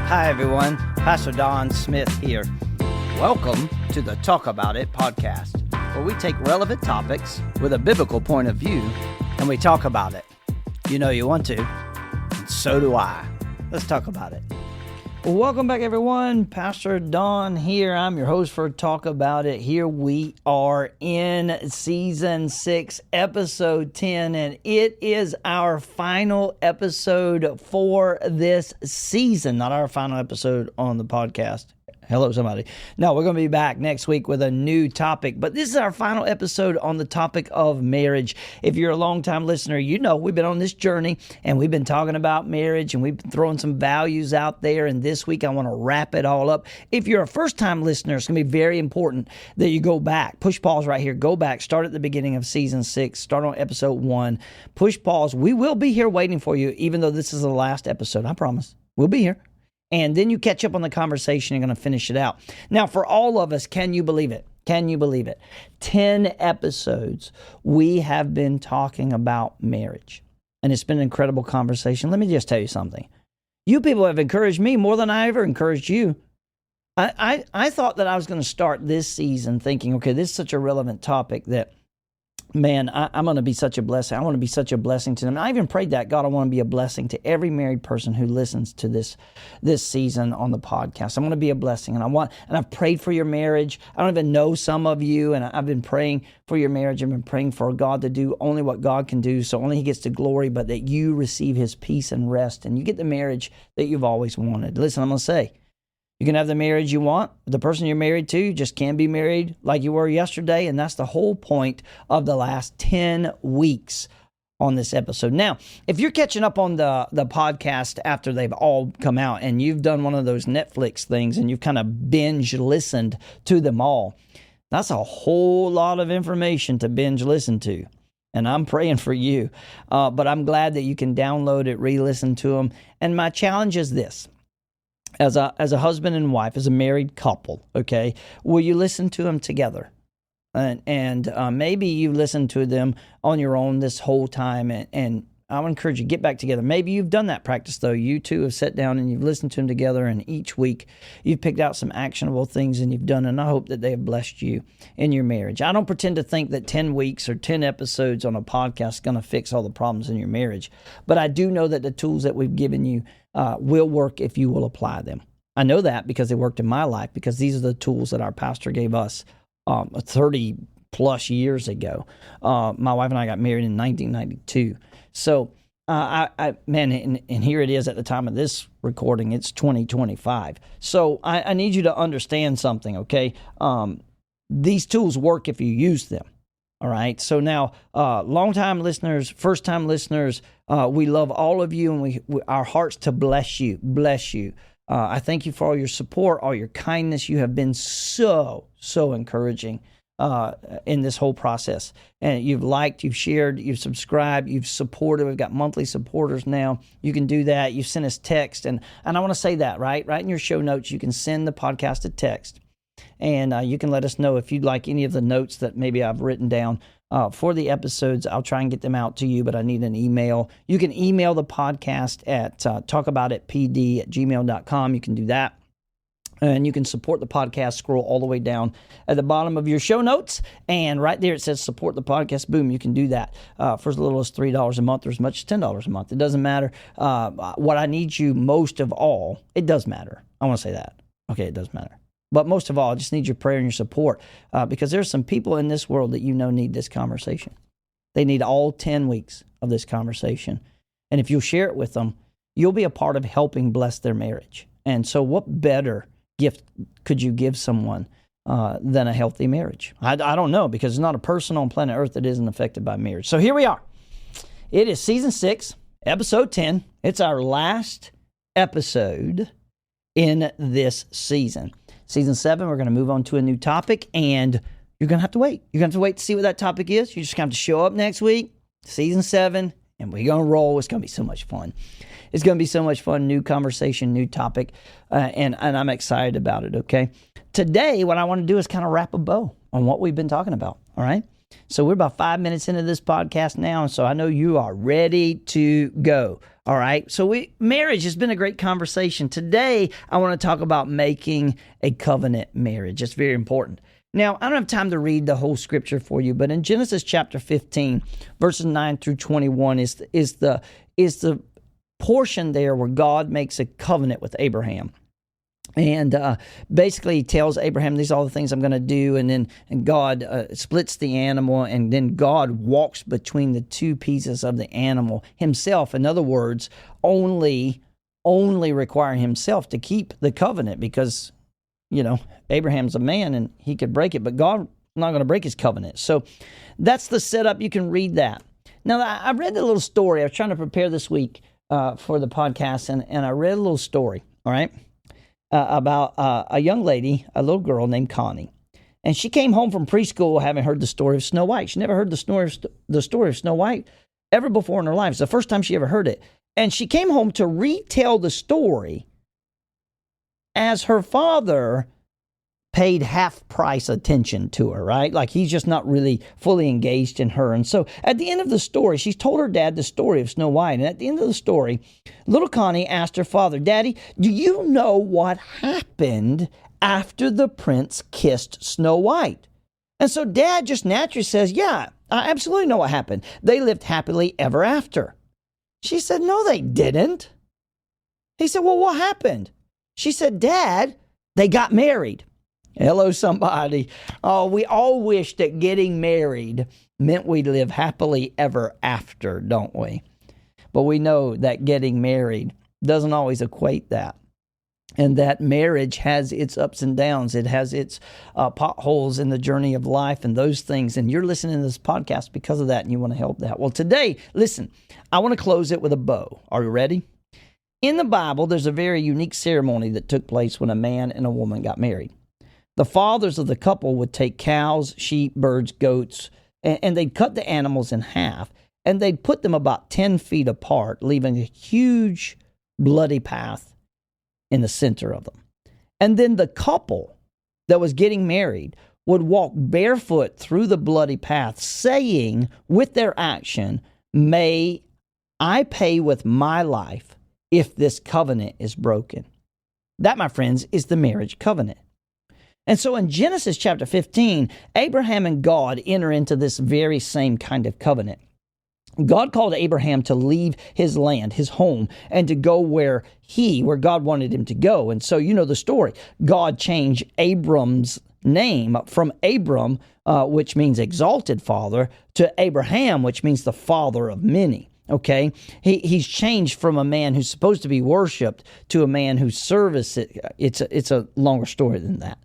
Hi, everyone. Pastor Don Smith here. Welcome to the Talk About It podcast, where we take relevant topics with a biblical point of view and we talk about it. You know you want to, and so do I. Let's talk about it. Well, welcome back, everyone. Pastor Don here. I'm your host for Talk About It. Here we are in Season 6, Episode 10, and it is our final episode for this season. Not our final episode on the podcast. Hello, somebody. No, we're going to be back next week with a new topic, but this is our final episode on the topic of marriage. If you're a longtime listener, you know we've been on this journey and we've been talking about marriage and we've been throwing some values out there, and this week I want to wrap it all up. If you're a first-time listener, it's going to be very important that you go back. Push pause right here. Go back. Start at the beginning of Season 6. Start on Episode 1. Push pause. We will be here waiting for you, even though this is the last episode. I promise. We'll be here. And then you catch up on the conversation. You're going to finish it out. Now, for all of us, can you believe it? Can you believe it? 10 episodes, we have been talking about marriage. And it's been an incredible conversation. Let me just tell you something. You people have encouraged me more than I ever encouraged you. I thought that I was going to start this season thinking, okay, this is such a relevant topic that, man, I'm going to be such a blessing. I want to be such a blessing to them. And I even prayed that, God, I want to be a blessing to every married person who listens to this season on the podcast. I want to be a blessing. And I've prayed for your marriage. I don't even know some of you, and I've been praying for your marriage. I've been praying for God to do only what God can do, so only He gets the glory, but that you receive His peace and rest, and you get the marriage that you've always wanted. Listen, I'm going to say, you can have the marriage you want. The person you're married to just can't be married like you were yesterday. And that's the whole point of the last 10 weeks on this episode. Now, if you're catching up on the podcast after they've all come out and you've done one of those Netflix things and you've kind of binge listened to them all, that's a whole lot of information to binge listen to. And I'm praying for you. But I'm glad that you can download it, re-listen to them. And my challenge is this. As a husband and wife, as a married couple, okay, will you listen to them together? And maybe you listened to them on your own this whole time, and I would encourage you, get back together. Maybe you've done that practice, though. You two have sat down and you've listened to them together, and each week you've picked out some actionable things and you've done, and I hope that they have blessed you in your marriage. I don't pretend to think that 10 weeks or 10 episodes on a podcast is going to fix all the problems in your marriage, but I do know that the tools that we've given you will work if you will apply them. I know that because they worked in my life, because these are the tools that our pastor gave us 30 plus years ago. My wife and I got married in 1992. So, and here it is at the time of this recording, it's 2025. So I need you to understand something, okay? These tools work if you use them. All right. So now, long-time listeners, first-time listeners, we love all of you, and we our hearts to bless you. Bless you. I thank you for all your support, all your kindness. You have been so encouraging in this whole process. And you've liked, you've shared, you've subscribed, you've supported. We've got monthly supporters now. You can do that. You've sent us text, and I want to say that, right in your show notes, you can send the podcast a text. And you can let us know if you'd like any of the notes that maybe I've written down for the episodes. I'll try and get them out to you, but I need an email. You can email the podcast at talkaboutitpd@gmail.com. You can do that. And you can support the podcast. Scroll all the way down at the bottom of your show notes. And right there it says support the podcast. Boom, you can do that for as little as $3 a month or as much as $10 a month. It doesn't matter. What I need you most of all, it does matter. I want to say that. Okay, it does matter. But most of all, I just need your prayer and your support because there's some people in this world that need this conversation. They need all 10 weeks of this conversation. And if you'll share it with them, you'll be a part of helping bless their marriage. And so what better gift could you give someone than a healthy marriage? I don't know, because there's not a person on planet Earth that isn't affected by marriage. So here we are. It is Season 6, Episode 10. It's our last episode in this season. Season 7, we're going to move on to a new topic, and you're going to have to wait. You're going to have to wait to see what that topic is. You're just going to have to show up next week, Season 7, and we're going to roll. It's going to be so much fun. It's going to be so much fun. New conversation, new topic, and I'm excited about it, okay? Today, what I want to do is kind of wrap a bow on what we've been talking about, all right? So we're about 5 minutes into this podcast now, and so I know you are ready to go. All right. So marriage has been a great conversation. Today, I want to talk about making a covenant marriage. It's very important. Now, I don't have time to read the whole scripture for you, but in Genesis chapter 15, verses 9 through 21 is the portion there where God makes a covenant with Abraham. And basically he tells Abraham, these are all the things I'm going to do. And God splits the animal, and then God walks between the two pieces of the animal himself. In other words, only requiring himself to keep the covenant, because, Abraham's a man and he could break it, but God's not going to break his covenant. So that's the setup. You can read that. Now, I read the little story. I was trying to prepare this week for the podcast, and I read a little story, all right? About a young lady, a little girl named Connie. And she came home from preschool having heard the story of Snow White. She never heard the story of Snow White ever before in her life. It's the first time she ever heard it. And she came home to retell the story as her father paid half-price attention to her, right? Like he's just not really fully engaged in her. And so at the end of the story, she's told her dad the story of Snow White. And at the end of the story, little Connie asked her father, Daddy, do you know what happened after the prince kissed Snow White? And so Dad just naturally says, yeah, I absolutely know what happened. They lived happily ever after. She said, no, they didn't. He said, well, what happened? She said, Dad, they got married. Hello, somebody. Oh, we all wish that getting married meant we'd live happily ever after, don't we? But we know that getting married doesn't always equate that. And that marriage has its ups and downs. It has its potholes in the journey of life and those things. And you're listening to this podcast because of that, and you want to help that. Well, today, listen, I want to close it with a bow. Are you ready? In the Bible, there's a very unique ceremony that took place when a man and a woman got married. The fathers of the couple would take cows, sheep, birds, goats, and they'd cut the animals in half, and they'd put them about 10 feet apart, leaving a huge bloody path in the center of them. And then the couple that was getting married would walk barefoot through the bloody path, saying with their action, may I pay with my life if this covenant is broken. That, my friends, is the marriage covenant. And so in Genesis chapter 15, Abraham and God enter into this very same kind of covenant. God called Abraham to leave his land, his home, and to go where God wanted him to go. And so you know the story. God changed Abram's name from Abram, which means exalted father, to Abraham, which means the father of many. Okay, he's changed from a man who's supposed to be worshipped to a man whose service. It's a longer story than that.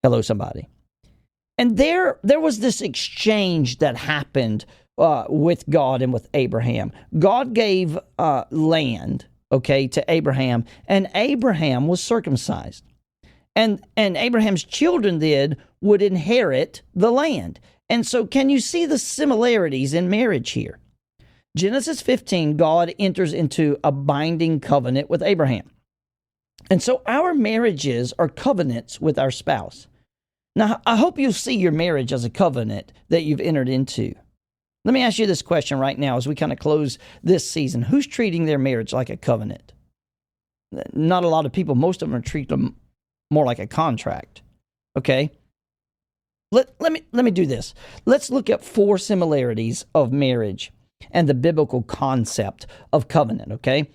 Hello, somebody. And there was this exchange that happened with God and with Abraham. God gave land, to Abraham, and Abraham was circumcised. And Abraham's children then would inherit the land. And so can you see the similarities in marriage here? Genesis 15, God enters into a binding covenant with Abraham. And so our marriages are covenants with our spouse. Now, I hope you'll see your marriage as a covenant that you've entered into. Let me ask you this question right now as we kind of close this season. Who's treating their marriage like a covenant? Not a lot of people. Most of them are treating them more like a contract. Okay? Let me do this. Let's look at 4 similarities of marriage and the biblical concept of covenant, okay?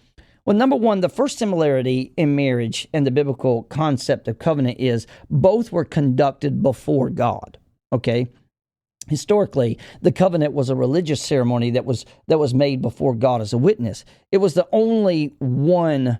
Well, number 1, the first similarity in marriage and the biblical concept of covenant is both were conducted before God, okay? Historically, the covenant was a religious ceremony that was made before God as a witness. It was the only one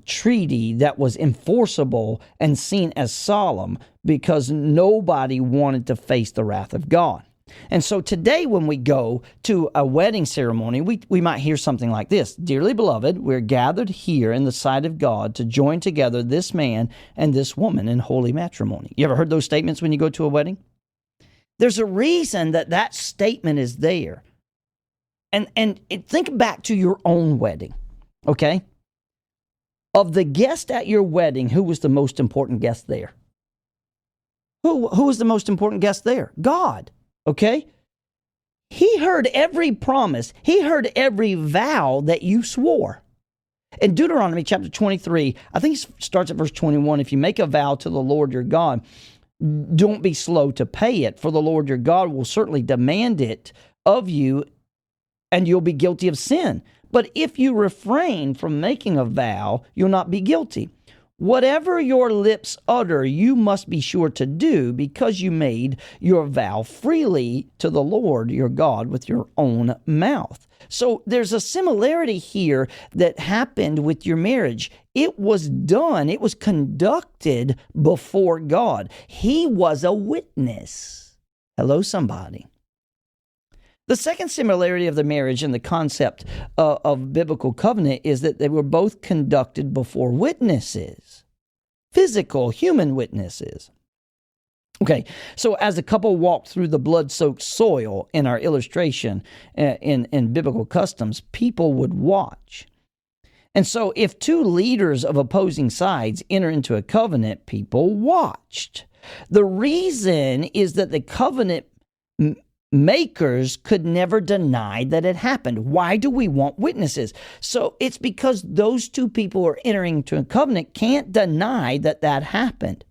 treaty that was enforceable and seen as solemn because nobody wanted to face the wrath of God. And so today when we go to a wedding ceremony, we might hear something like this. Dearly beloved, we're gathered here in the sight of God to join together this man and this woman in holy matrimony. You ever heard those statements when you go to a wedding? There's a reason that statement is there. And think back to your own wedding, okay? Of the guest at your wedding, who was the most important guest there? Who was the most important guest there? God. okay? He heard every promise. He heard every vow that you swore. In Deuteronomy chapter 23, I think it starts at verse 21, if you make a vow to the Lord your God, don't be slow to pay it, for the Lord your God will certainly demand it of you, and you'll be guilty of sin. But if you refrain from making a vow, you'll not be guilty. Whatever your lips utter, you must be sure to do, because you made your vow freely to the Lord your God with your own mouth. So there's a similarity here that happened with your marriage. It was done. It was conducted before God. He was a witness. Hello, somebody. The second similarity of the marriage and the concept of biblical covenant is that they were both conducted before witnesses, physical, human witnesses. Okay, so as the couple walked through the blood-soaked soil in our illustration in biblical customs, people would watch. And so if two leaders of opposing sides enter into a covenant, people watched. The reason is that the covenant makers could never deny that it happened. Why do we want witnesses? So it's because those two people who are entering into a covenant can't deny that that happened.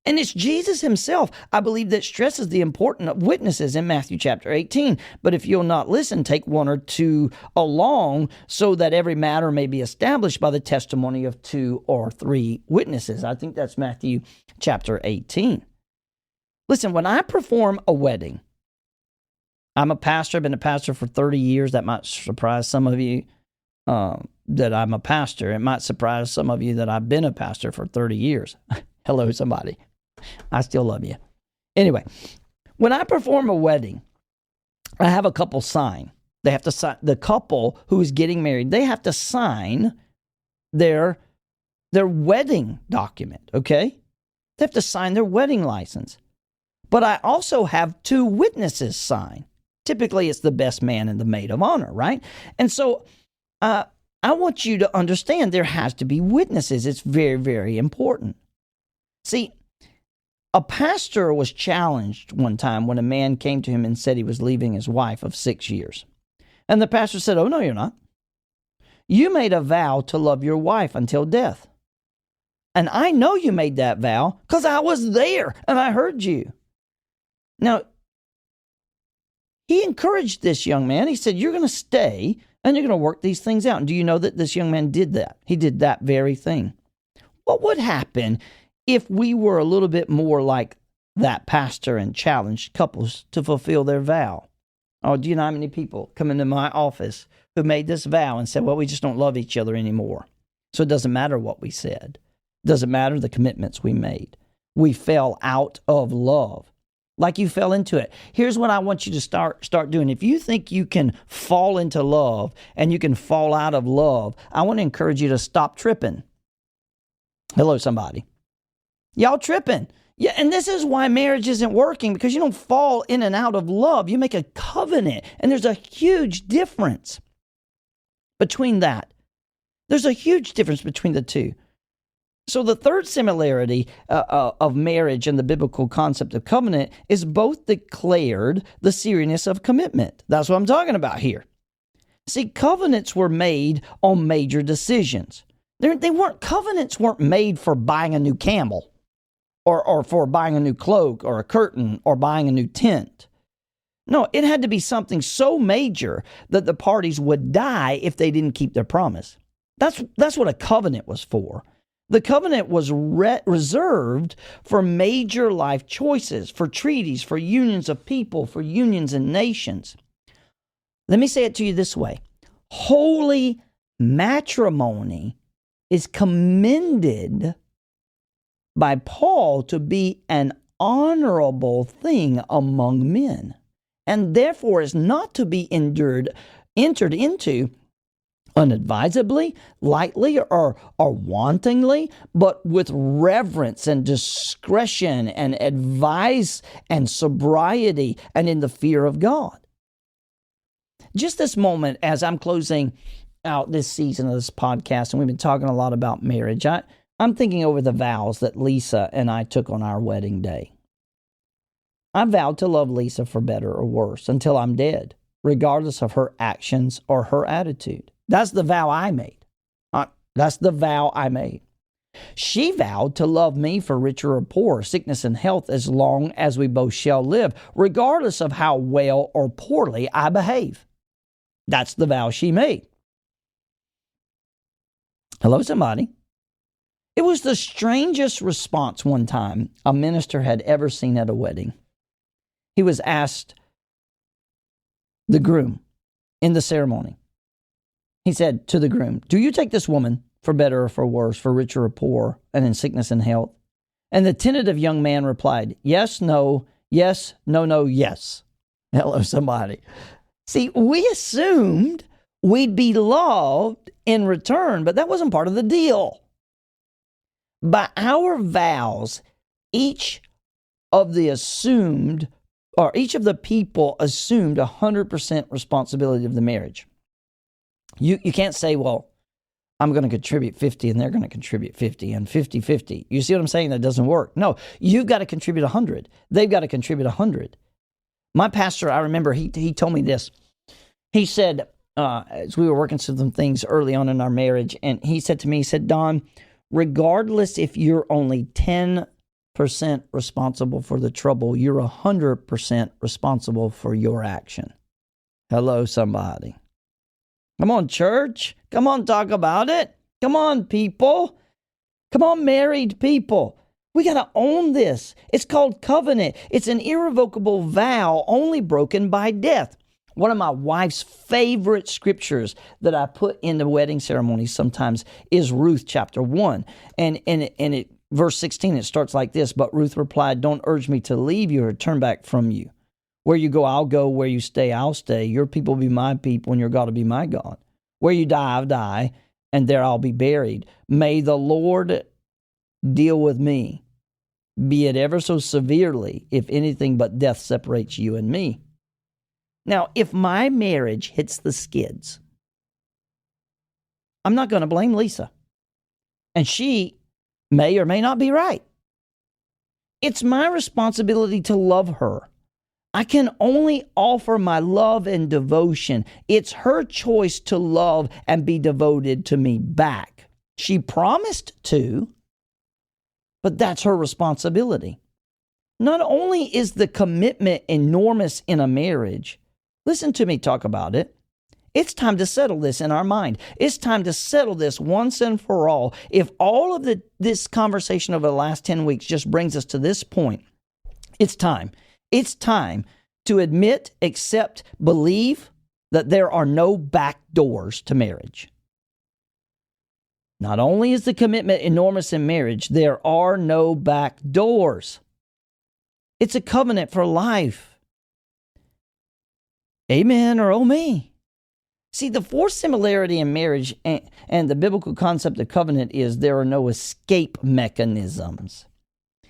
And it's Jesus himself, I believe, that stresses the importance of witnesses in Matthew chapter 18. But if you'll not listen, take one or two along, so that every matter may be established by the testimony of 2 or 3 witnesses. I think that's Matthew chapter 18. Listen, when I perform a wedding, I'm a pastor. I've been a pastor for 30 years. That might surprise some of you that I'm a pastor. It might surprise some of you that I've been a pastor for 30 years. Hello, somebody. I still love you. Anyway, when I perform a wedding, I have a couple sign. They have to sign. The couple who is getting married, they have to sign their wedding document, okay? They have to sign their wedding license. But I also have 2 witnesses sign. Typically, it's the best man and the maid of honor, right? And so I want you to understand there has to be witnesses. It's very, very important. See, a pastor was challenged one time when a man came to him and said he was leaving his wife of 6 years. And the pastor said, "Oh, no, you're not. You made a vow to love your wife until death. And I know you made that vow because I was there and I heard you." Now, he encouraged this young man. He said, "You're going to stay and you're going to work these things out." And do you know that this young man did that? He did that very thing. What would happen if we were a little bit more like that pastor and challenged couples to fulfill their vow? Oh, do you know how many people come into my office who made this vow and said, "Well, we just don't love each other anymore. So it doesn't matter what we said. It doesn't matter the commitments we made. We fell out of love." Like you fell into it. Here's what I want you to start doing. If you think you can fall into love and you can fall out of love, I want to encourage you to stop tripping. Hello, somebody. Y'all tripping. Yeah, and this is why marriage isn't working, because you don't fall in and out of love. You make a covenant, and there's a huge difference between that. There's a huge difference between the two. So the third similarity of marriage and the biblical concept of covenant is both declared the seriousness of commitment. That's what I'm talking about here. See, covenants were made on major decisions. Covenants weren't made for buying a new camel or for buying a new cloak or a curtain or buying a new tent. No, it had to be something so major that the parties would die if they didn't keep their promise. That's what a covenant was for. The covenant was reserved for major life choices, for treaties, for unions of people, for unions and nations. Let me say it to you this way. Holy matrimony is commended by Paul to be an honorable thing among men, and therefore is not to be entered into unadvisedly, lightly, or wantingly, but with reverence and discretion and advice and sobriety and in the fear of God. Just this moment, as I'm closing out this season of this podcast, and we've been talking a lot about marriage, I'm thinking over the vows that Lisa and I took on our wedding day. I vowed to love Lisa for better or worse until I'm dead, regardless of her actions or her attitude. That's the vow I made. That's the vow I made. She vowed to love me for richer or poorer, sickness and health, as long as we both shall live, regardless of how well or poorly I behave. That's the vow she made. Hello, somebody. It was the strangest response one time a minister had ever seen at a wedding. He was asked the groom in the ceremony. He said to the groom, "Do you take this woman for better or for worse, for richer or poor, and in sickness and health?" And the tentative young man replied, "Yes, no, yes, no, no, yes." Hello, somebody. See, we assumed we'd be loved in return, but that wasn't part of the deal. By our vows, each of the people assumed 100% responsibility of the marriage. You can't say, well, I'm going to contribute 50 and they're going to contribute 50 and 50-50. You see what I'm saying? That doesn't work. No, you've got to contribute 100. They've got to contribute 100. My pastor, I remember, he told me this. He said, as we were working through some things early on in our marriage, and he said to me, he said, "Don, regardless if you're only 10% responsible for the trouble, you're 100% responsible for your action." Hello, somebody. Come on, church. Come on, talk about it. Come on, people. Come on, married people. We got to own this. It's called covenant. It's an irrevocable vow only broken by death. One of my wife's favorite scriptures that I put in the wedding ceremony sometimes is Ruth chapter 1. And verse 16, it starts like this: "But Ruth replied, 'Don't urge me to leave you or turn back from you. Where you go, I'll go. Where you stay, I'll stay. Your people will be my people, and your God will be my God. Where you die, I'll die, and there I'll be buried. May the Lord deal with me, be it ever so severely, if anything but death separates you and me.'" Now, if my marriage hits the skids, I'm not going to blame Lisa. And she may or may not be right. It's my responsibility to love her. I can only offer my love and devotion. It's her choice to love and be devoted to me back. She promised to, but that's her responsibility. Not only is the commitment enormous in a marriage, listen to me talk about it. It's time to settle this in our mind. It's time to settle this once and for all. If all of this conversation over the last 10 weeks just brings us to this point, it's time. It's time to admit, accept, believe that there are no back doors to marriage. Not only is the commitment enormous in marriage, there are no back doors. It's a covenant for life. Amen or oh me. See, the fourth similarity in marriage and the biblical concept of covenant is there are no escape mechanisms.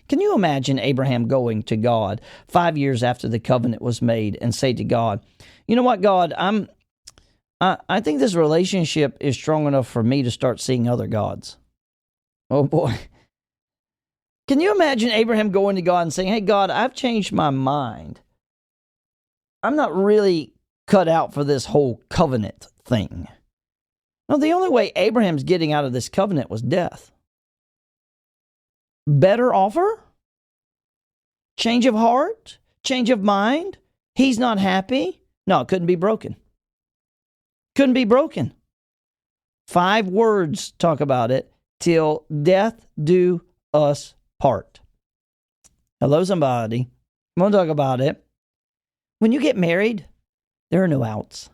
Can you imagine Abraham going to God 5 years after the covenant was made and say to God, "You know what, God, I think this relationship is strong enough for me to start seeing other gods." Oh boy. Can you imagine Abraham going to God and saying, "Hey, God, I've changed my mind. I'm not really cut out for this whole covenant thing." No, the only way Abraham's getting out of this covenant was death. Better offer? Change of heart? Change of mind? He's not happy? No, it couldn't be broken. Couldn't be broken. 5 words talk about it. "Till death do us part." Hello, somebody. I'm going to talk about it. When you get married, there are no outs.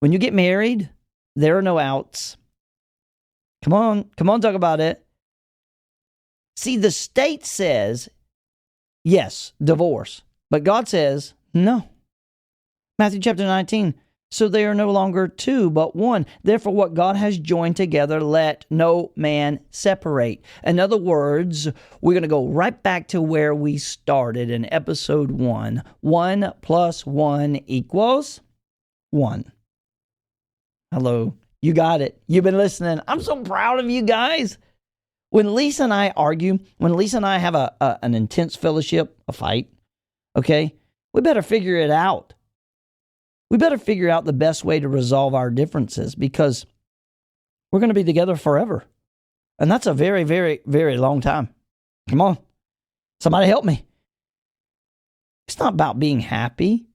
When you get married, there are no outs. Come on, talk about it. See, the state says, yes, divorce. But God says, no. Matthew chapter 19, "So they are no longer 2, but 1. Therefore, what God has joined together, let no man separate." In other words, we're going to go right back to where we started in episode 1. 1 plus 1 equals 1. Hello, you got it. You've been listening. I'm so proud of you guys. When Lisa and I argue, when Lisa and I have an intense fellowship, a fight, Okay? We better figure it out. We better figure out the best way to resolve our differences because we're going to be together forever. And that's a very, very, very long time. Come on. Somebody help me. It's not about being happy.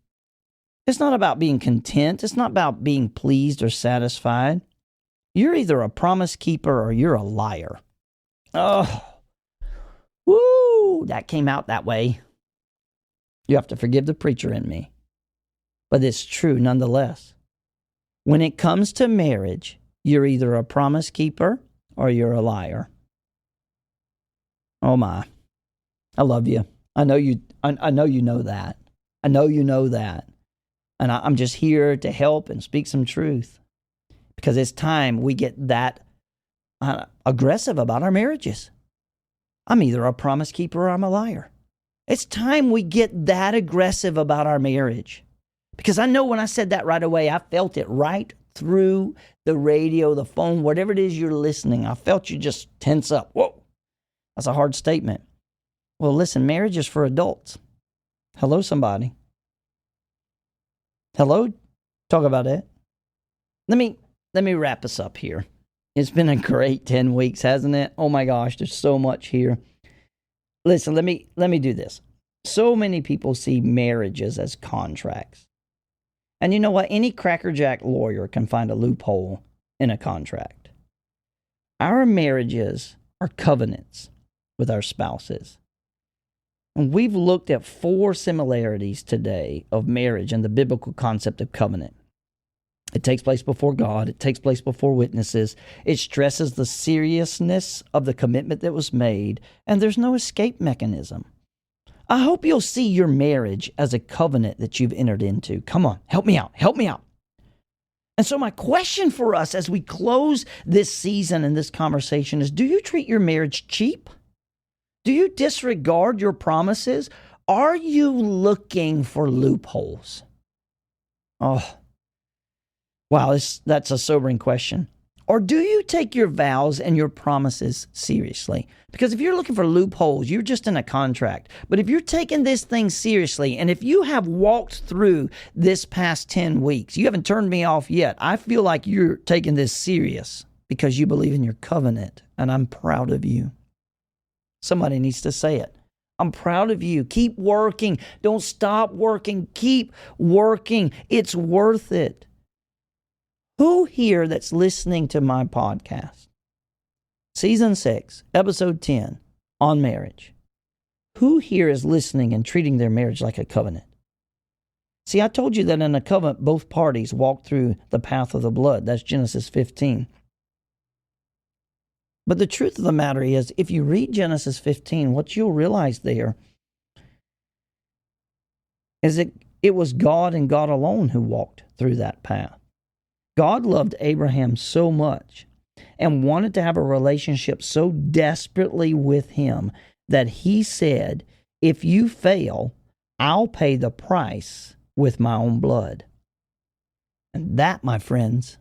It's not about being content. It's not about being pleased or satisfied. You're either a promise keeper or you're a liar. Oh, woo, that came out that way. You have to forgive the preacher in me. But it's true nonetheless. When it comes to marriage, you're either a promise keeper or you're a liar. Oh my. I love you. I know you know that. I know you know that. And I'm just here to help and speak some truth. Because it's time we get that aggressive about our marriages. I'm either a promise keeper or I'm a liar. It's time we get that aggressive about our marriage. Because I know when I said that right away, I felt it right through the radio, the phone, whatever it is you're listening. I felt you just tense up. Whoa, that's a hard statement. Well, listen, marriage is for adults. Hello, somebody. Hello? Talk about it. Let me wrap us up here. It's been a great 10 weeks, hasn't it? Oh my gosh, there's so much here. Listen, let me do this. So many people see marriages as contracts. And you know what? Any crackerjack lawyer can find a loophole in a contract. Our marriages are covenants with our spouses. And we've looked at 4 similarities today of marriage and the biblical concept of covenant. It takes place before God. It takes place before witnesses. It stresses the seriousness of the commitment that was made, and there's no escape mechanism. I hope you'll see your marriage as a covenant that you've entered into. Come on, help me out. Help me out. And so my question for us as we close this season and this conversation is, do you treat your marriage cheap? Do you disregard your promises? Are you looking for loopholes? Oh, wow, that's a sobering question. Or do you take your vows and your promises seriously? Because if you're looking for loopholes, you're just in a contract. But if you're taking this thing seriously, and if you have walked through this past 10 weeks, you haven't turned me off yet. I feel like you're taking this serious because you believe in your covenant, and I'm proud of you. Somebody needs to say it. I'm proud of you. Keep working. Don't stop working. Keep working. It's worth it. Who here that's listening to my podcast, Season 6, Episode 10, on marriage, who here is listening and treating their marriage like a covenant? See, I told you that in a covenant, both parties walk through the path of the blood. That's Genesis 15. But the truth of the matter is, if you read Genesis 15, what you'll realize there is that it was God and God alone who walked through that path. God loved Abraham so much and wanted to have a relationship so desperately with him that he said, if you fail, I'll pay the price with my own blood. And that, my friends,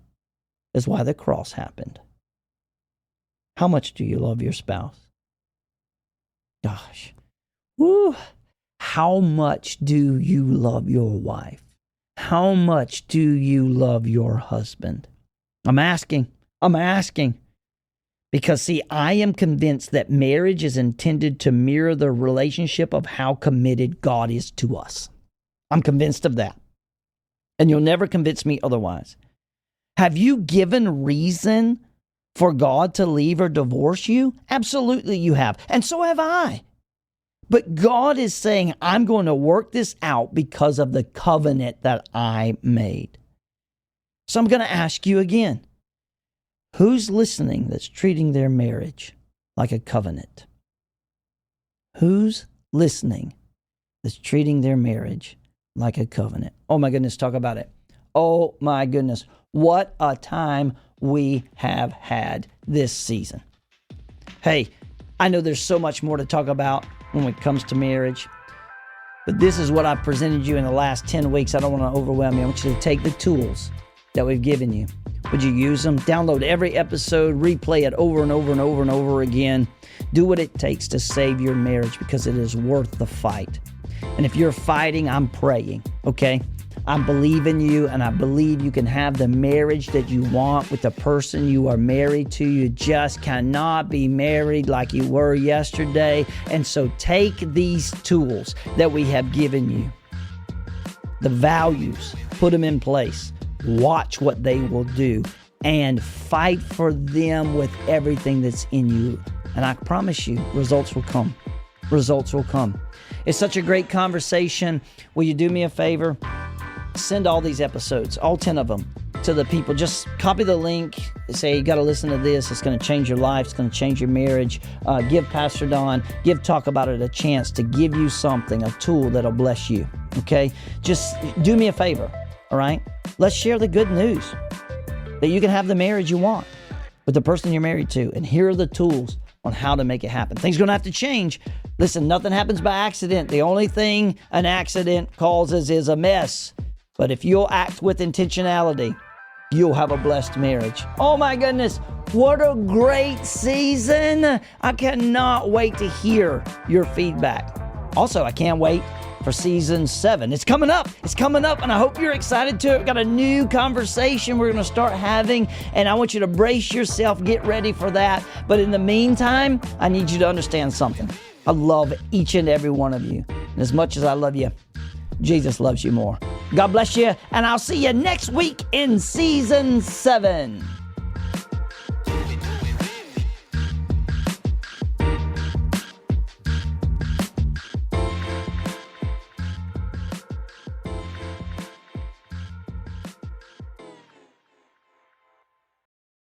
is why the cross happened. How much do you love your spouse? Gosh. Woo. How much do you love your wife? How much do you love your husband? I'm asking. Because, see, I am convinced that marriage is intended to mirror the relationship of how committed God is to us. I'm convinced of that. And you'll never convince me otherwise. Have you given reason for God to leave or divorce you? Absolutely you have. And so have I. But God is saying, I'm going to work this out because of the covenant that I made. So I'm going to ask you again, who's listening that's treating their marriage like a covenant? Who's listening that's treating their marriage like a covenant? Oh my goodness, talk about it. Oh my goodness, what a time we have had this season. Hey, I know there's so much more to talk about when it comes to marriage, but this is what I've presented you in the last 10 weeks. I don't want to overwhelm you. I want you to take the tools that we've given you. Would you use them? Download every episode, replay it over and over and over and over again. Do what it takes to save your marriage because it is worth the fight. And if you're fighting, I'm praying, okay? I believe in you, and I believe you can have the marriage that you want with the person you are married to. You just cannot be married like you were yesterday. And so take these tools that we have given you, the values, put them in place, watch what they will do, and fight for them with everything that's in you. And I promise you, results will come. Results will come. It's such a great conversation. Will you do me a favor? Send all these episodes, all 10 of them, to the people. Just copy the link. Say, you got to listen to this. It's going to change your life. It's going to change your marriage. Give Pastor Don, give Talk About It a chance to give you something, a tool that'll bless you, okay? Just do me a favor, all right? Let's share the good news that you can have the marriage you want with the person you're married to. And here are the tools on how to make it happen. Things are going to have to change. Listen, nothing happens by accident. The only thing an accident causes is a mess. But if you'll act with intentionality, you'll have a blessed marriage. Oh my goodness, what a great season. I cannot wait to hear your feedback. Also, I can't wait for season 7. It's coming up, and I hope you're excited too. We've got a new conversation we're going to start having, and I want you to brace yourself, get ready for that. But in the meantime, I need you to understand something. I love each and every one of you. And as much as I love you, Jesus loves you more. God bless you, and I'll see you next week in season 7.